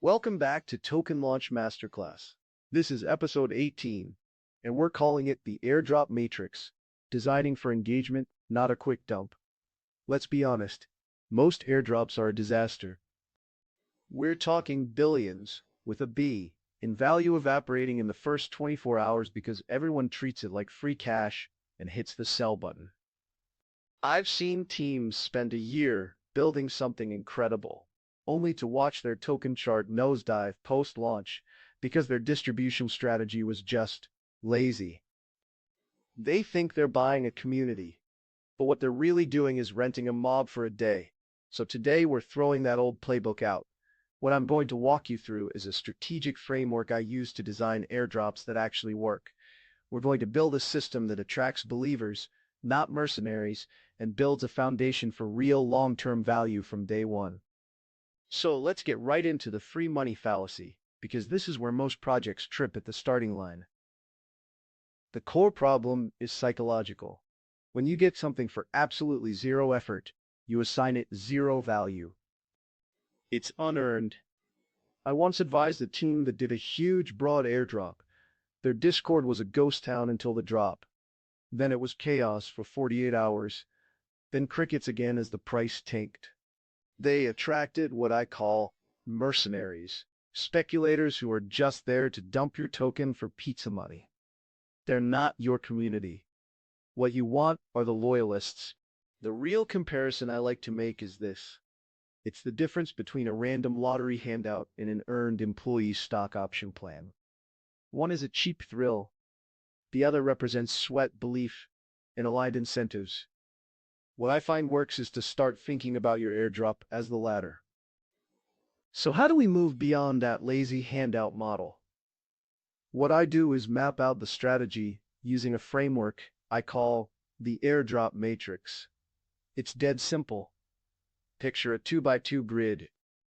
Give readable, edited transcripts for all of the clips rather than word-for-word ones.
Welcome back to Token Launch Masterclass. This is episode 18, and we're calling it the Airdrop Matrix, designing for engagement, not a quick dump. Let's be honest, most airdrops are a disaster. We're talking billions, with a B, in value evaporating in the first 24 hours because everyone treats it like free cash and hits the sell button. I've seen teams spend a year building something incredible, only to watch their token chart nosedive post-launch because their distribution strategy was just lazy. They think they're buying a community, but what they're really doing is renting a mob for a day. So today we're throwing that old playbook out. What I'm going to walk you through is a strategic framework I use to design airdrops that actually work. We're going to build a system that attracts believers, not mercenaries, and builds a foundation for real long-term value from day one. So let's get right into the free money fallacy, because this is where most projects trip at the starting line. The core problem is psychological. When you get something for absolutely zero effort, you assign it zero value. It's unearned. I once advised a team that did a huge broad airdrop. Their Discord was a ghost town until the drop. Then it was chaos for 48 hours. Then crickets again as the price tanked. They attracted what I call mercenaries, speculators who are just there to dump your token for pizza money. They're not your community. What you want are the loyalists. The real comparison I like to make is this. It's the difference between a random lottery handout and an earned employee stock option plan. One is a cheap thrill. The other represents sweat, belief, and aligned incentives. What I find works is to start thinking about your airdrop as the latter. So how do we move beyond that lazy handout model? What I do is map out the strategy using a framework I call the Airdrop Matrix. It's dead simple. Picture a 2x2 grid.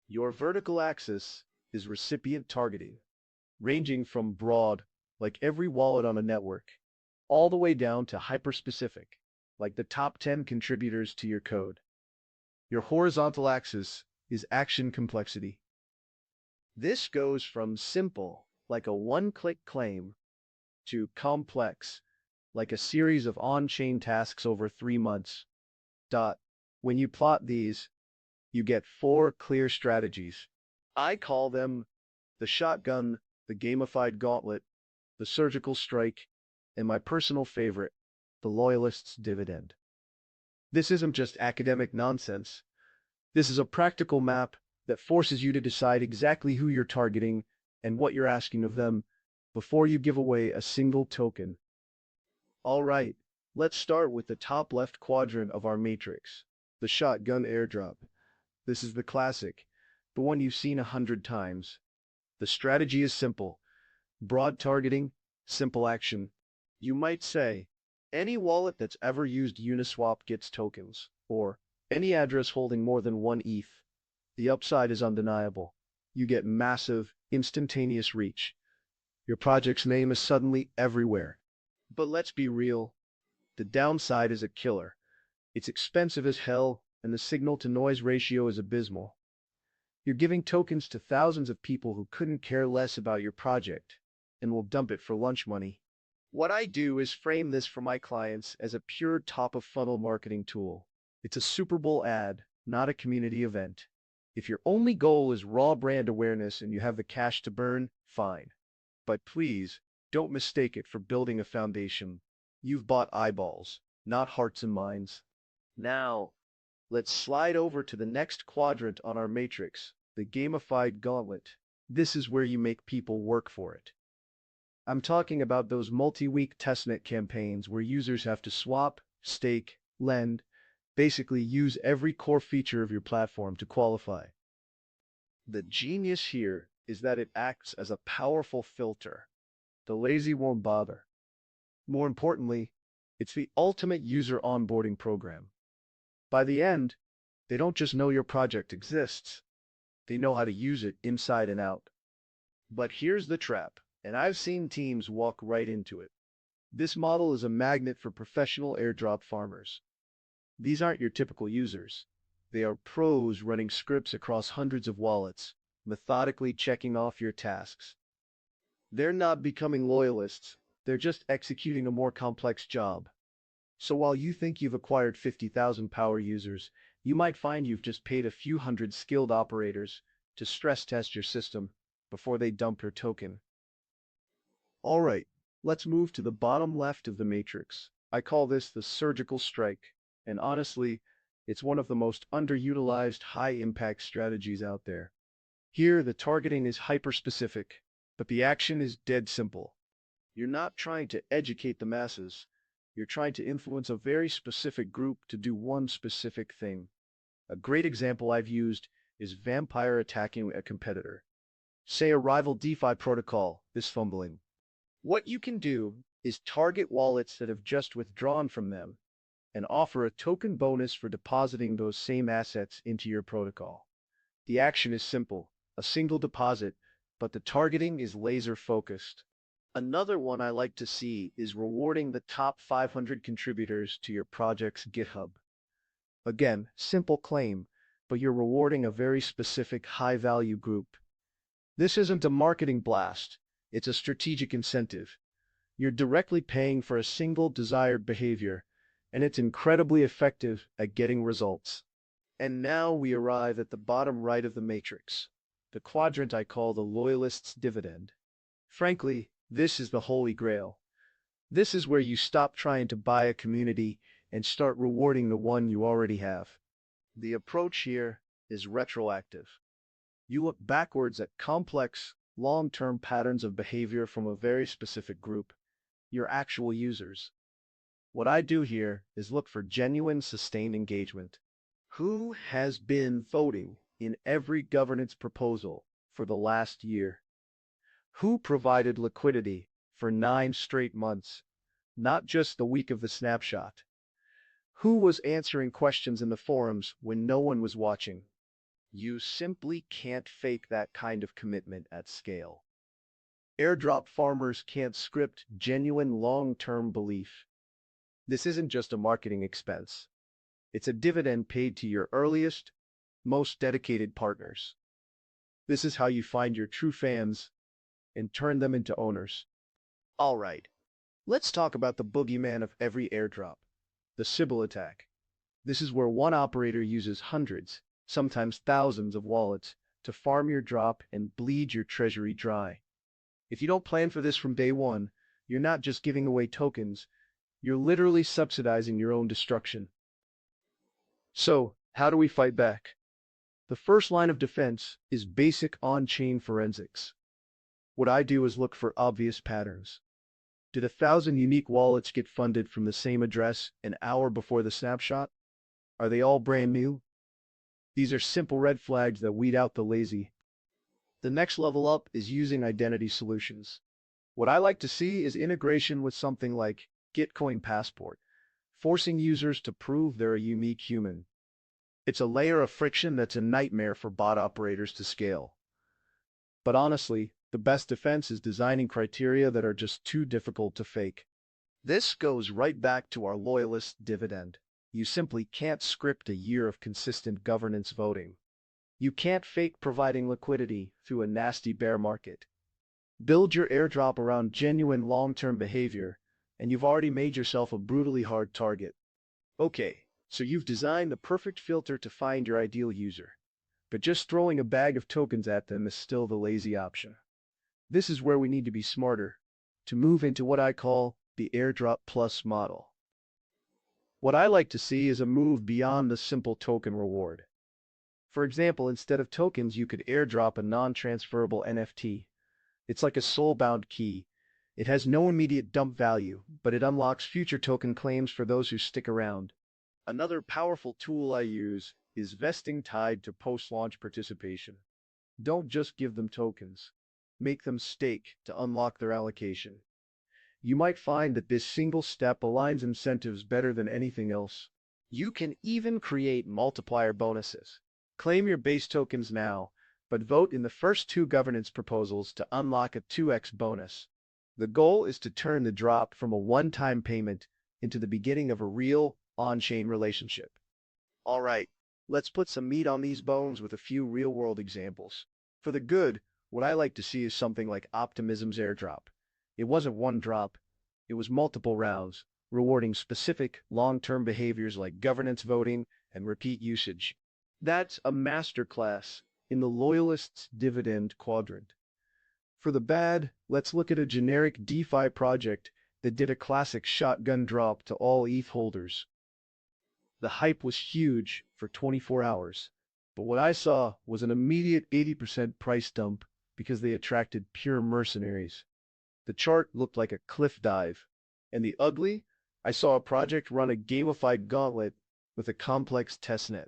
Your vertical axis is recipient targeting, ranging from broad, like every wallet on a network, all the way down to hyper-specific, like the top 10 contributors to your code. Your horizontal axis is action complexity. This goes from simple, like a one-click claim, to complex, like a series of on-chain tasks over 3 months. When you plot these, you get 4 clear strategies. I call them the shotgun, the gamified gauntlet, the surgical strike, and my personal favorite, the Loyalist's dividend. This isn't just academic nonsense. This is a practical map that forces you to decide exactly who you're targeting and what you're asking of them before you give away a single token. All right, let's start with the top left quadrant of our matrix, the shotgun airdrop. This is the classic, the one you've seen 100 times. The strategy is simple. Broad targeting, simple action. You might say, any wallet that's ever used Uniswap gets tokens, or any address holding more than 1 ETH. The upside is undeniable. You get massive, instantaneous reach. Your project's name is suddenly everywhere. But let's be real. The downside is a killer. It's expensive as hell, and the signal-to-noise ratio is abysmal. You're giving tokens to thousands of people who couldn't care less about your project, and will dump it for lunch money. What I do is frame this for my clients as a pure top-of-funnel marketing tool. It's a Super Bowl ad, not a community event. If your only goal is raw brand awareness and you have the cash to burn, fine. But please, don't mistake it for building a foundation. You've bought eyeballs, not hearts and minds. Now, let's slide over to the next quadrant on our matrix, the Gamified Gauntlet. This is where you make people work for it. I'm talking about those multi-week testnet campaigns where users have to swap, stake, lend, basically use every core feature of your platform to qualify. The genius here is that it acts as a powerful filter. The lazy won't bother. More importantly, it's the ultimate user onboarding program. By the end, they don't just know your project exists, they know how to use it inside and out. But here's the trap, and I've seen teams walk right into it. This model is a magnet for professional airdrop farmers. These aren't your typical users. They are pros running scripts across hundreds of wallets, methodically checking off your tasks. They're not becoming loyalists, they're just executing a more complex job. So while you think you've acquired 50,000 power users, you might find you've just paid a few hundred skilled operators to stress test your system before they dump your token. Alright, let's move to the bottom left of the matrix. I call this the surgical strike, and honestly, it's one of the most underutilized high-impact strategies out there. Here, the targeting is hyper-specific, but the action is dead simple. You're not trying to educate the masses. You're trying to influence a very specific group to do one specific thing. A great example I've used is vampire attacking a competitor. Say a rival DeFi protocol is fumbling. What you can do is target wallets that have just withdrawn from them and offer a token bonus for depositing those same assets into your protocol. The action is simple, a single deposit, but the targeting is laser focused. Another one I like to see is rewarding the top 500 contributors to your project's GitHub. Again, simple claim, but you're rewarding a very specific high-value group. This isn't a marketing blast, it's a strategic incentive. You're directly paying for a single desired behavior, and it's incredibly effective at getting results. And now we arrive at the bottom right of the matrix, the quadrant I call the Loyalist's Dividend. Frankly, this is the holy grail. This is where you stop trying to buy a community and start rewarding the one you already have. The approach here is retroactive. You look backwards at complex, long-term patterns of behavior from a very specific group, your actual users. What I do here is look for genuine, sustained engagement. Who has been voting in every governance proposal for the last year? Who provided liquidity for 9 straight months, not just the week of the snapshot? Who was answering questions in the forums when no one was watching? You simply can't fake that kind of commitment at scale. Airdrop farmers can't script genuine long-term belief. This isn't just a marketing expense. It's a dividend paid to your earliest, most dedicated partners. This is how you find your true fans and turn them into owners. Alright, let's talk about the boogeyman of every airdrop, the Sybil attack. This is where one operator uses hundreds, sometimes thousands of wallets to farm your drop and bleed your treasury dry. If you don't plan for this from day one, you're not just giving away tokens, you're literally subsidizing your own destruction. So, how do we fight back? The first line of defense is basic on-chain forensics. What I do is look for obvious patterns. Did 1,000 unique wallets get funded from the same address an hour before the snapshot? Are they all brand new? These are simple red flags that weed out the lazy. The next level up is using identity solutions. What I like to see is integration with something like Gitcoin Passport, forcing users to prove they're a unique human. It's a layer of friction that's a nightmare for bot operators to scale. But honestly, the best defense is designing criteria that are just too difficult to fake. This goes right back to our Loyalist dividend. You simply can't script a year of consistent governance voting. You can't fake providing liquidity through a nasty bear market. Build your airdrop around genuine long-term behavior, and you've already made yourself a brutally hard target. Okay, so you've designed the perfect filter to find your ideal user. But just throwing a bag of tokens at them is still the lazy option. This is where we need to be smarter, to move into what I call the Airdrop Plus model. What I like to see is a move beyond the simple token reward. For example, instead of tokens, you could airdrop a non-transferable NFT. It's like a soulbound key. It has no immediate dump value, but it unlocks future token claims for those who stick around. Another powerful tool I use is vesting tied to post-launch participation. Don't just give them tokens. Make them stake to unlock their allocation. You might find that this single step aligns incentives better than anything else. You can even create multiplier bonuses. Claim your base tokens now, but vote in the first 2 governance proposals to unlock a 2x bonus. The goal is to turn the drop from a one-time payment into the beginning of a real, on-chain relationship. Alright, let's put some meat on these bones with a few real-world examples. For the good, what I like to see is something like Optimism's airdrop. It wasn't one drop, it was multiple rounds, rewarding specific long-term behaviors like governance voting and repeat usage. That's a masterclass in the Loyalist's Dividend quadrant. For the bad, let's look at a generic DeFi project that did a classic shotgun drop to all ETH holders. The hype was huge for 24 hours, but what I saw was an immediate 80% price dump because they attracted pure mercenaries. The chart looked like a cliff dive, and the ugly, I saw a project run a gamified gauntlet with a complex testnet.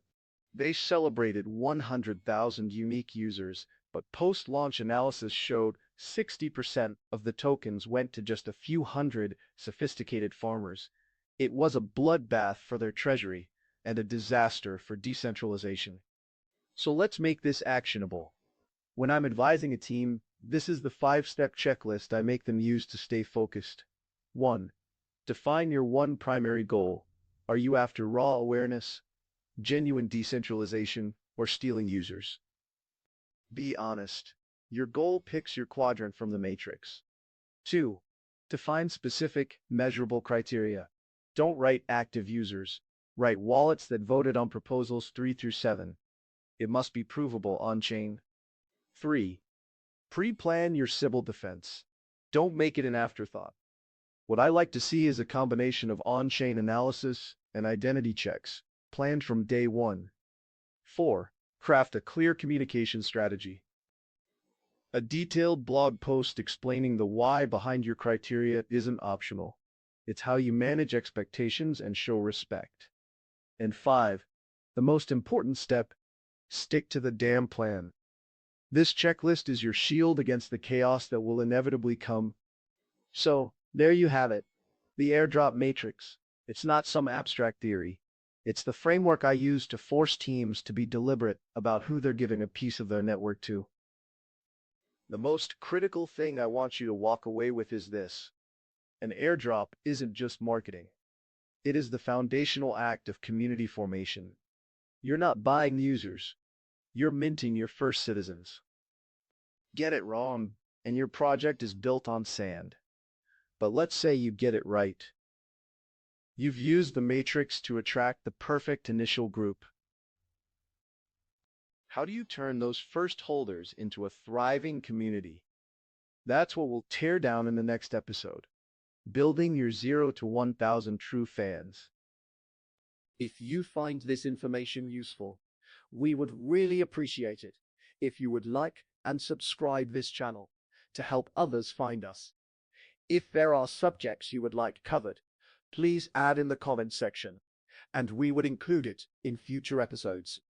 They celebrated 100,000 unique users, but post-launch analysis showed 60% of the tokens went to just a few hundred sophisticated farmers. It was a bloodbath for their treasury and a disaster for decentralization. So let's make this actionable. When I'm advising a team, this is the 5-step checklist I make them use to stay focused. 1. Define your one primary goal. Are you after raw awareness, genuine decentralization, or stealing users? Be honest. Your goal picks your quadrant from the matrix. 2. Define specific, measurable criteria. Don't write active users. Write wallets that voted on proposals 3 through 7. It must be provable on-chain. 3. Pre-plan your Sybil Defense. Don't make it an afterthought. What I like to see is a combination of on-chain analysis and identity checks, planned from day one. 4. Craft a clear communication strategy. A detailed blog post explaining the why behind your criteria isn't optional. It's how you manage expectations and show respect. And 5. The most important step, stick to the damn plan. This checklist is your shield against the chaos that will inevitably come. So, there you have it. The Airdrop Matrix. It's not some abstract theory. It's the framework I use to force teams to be deliberate about who they're giving a piece of their network to. The most critical thing I want you to walk away with is this. An airdrop isn't just marketing. It is the foundational act of community formation. You're not buying users. You're minting your first citizens. Get it wrong, and your project is built on sand. But let's say you get it right. You've used the matrix to attract the perfect initial group. How do you turn those first holders into a thriving community? That's what we'll tear down in the next episode. Building your 0 to 1,000 true fans. If you find this information useful, we would really appreciate it if you would like and subscribe this channel to help others find us. If there are subjects you would like covered, please add in the comment section, and we would include it in future episodes.